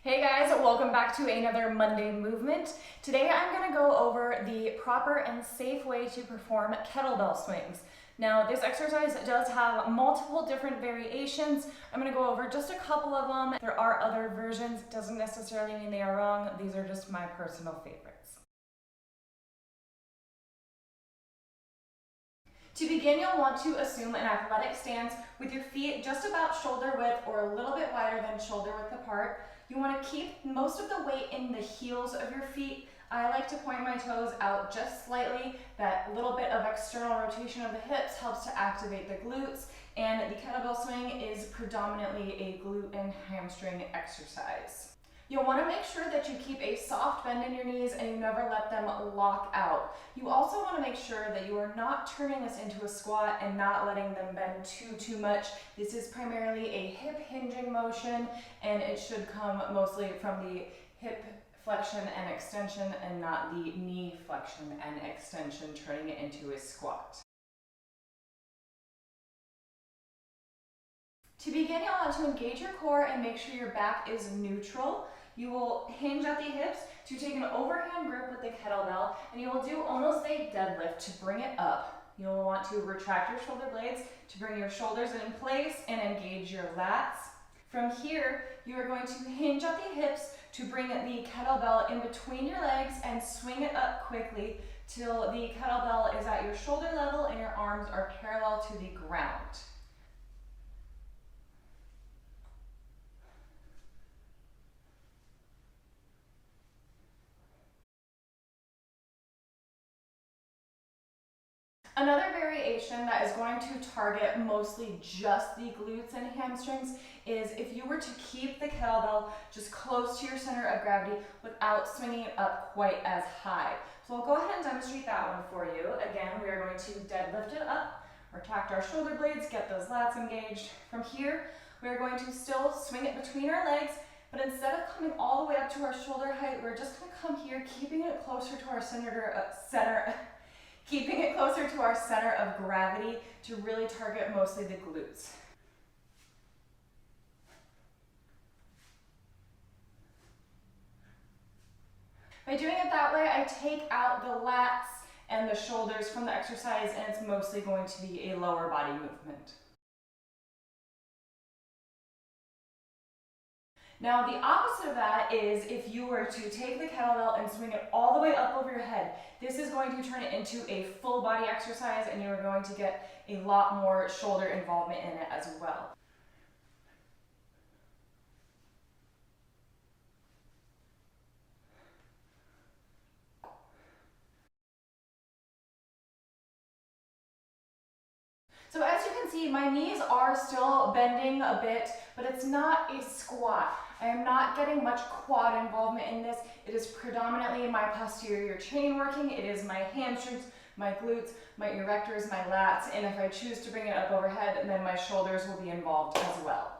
Hey guys, welcome back to another Monday movement. Today I'm going to go over the proper and safe way to perform kettlebell swings. Now this exercise does have multiple different variations. I'm going to go over just a couple of them. There are other versions, doesn't necessarily mean they are wrong. These are just my personal favorites. To begin, you'll want to assume an athletic stance with your feet just about shoulder width or a little bit wider than shoulder width apart. You want to keep most of the weight in the heels of your feet. I like to point my toes out just slightly. That little bit of external rotation of the hips helps to activate the glutes, and the kettlebell swing is predominantly a glute and hamstring exercise. You'll want to make sure that you keep a soft bend in your knees and you never let them lock out. You also want to make sure that you are not turning this into a squat and not letting them bend too much. This is primarily a hip hinging motion, and it should come mostly from the hip flexion and extension and not the knee flexion and extension, turning it into a squat. To begin, you'll want to engage your core and make sure your back is neutral. You will hinge at the hips to take an overhand grip with the kettlebell, and you will do almost a deadlift to bring it up. You'll want to retract your shoulder blades to bring your shoulders in place and engage your lats. From here, you are going to hinge at the hips to bring the kettlebell in between your legs and swing it up quickly till the kettlebell is at your shoulder level and your arms are parallel to the ground. Another variation that is going to target mostly just the glutes and hamstrings is if you were to keep the kettlebell just close to your center of gravity without swinging it up quite as high. So I'll go ahead and demonstrate that one for you. Again, we are going to deadlift it up, retract our shoulder blades, get those lats engaged. From here, we are going to still swing it between our legs, but instead of coming all the way up to our shoulder height, we're just going to come here, keeping it closer to our keeping it closer to our center of gravity to really target mostly the glutes. By doing it that way, I take out the lats and the shoulders from the exercise, and it's mostly going to be a lower body movement. Now the opposite of that is if you were to take the kettlebell and swing it all the way up over your head. This is going to turn it into a full body exercise, and you are going to get a lot more shoulder involvement in it as well. So as you can see, my knees are still bending a bit, but it's not a squat. I am not getting much quad involvement in this. It is predominantly my posterior chain working. It is my hamstrings, my glutes, my erectors, my lats, and if I choose to bring it up overhead, then my shoulders will be involved as well.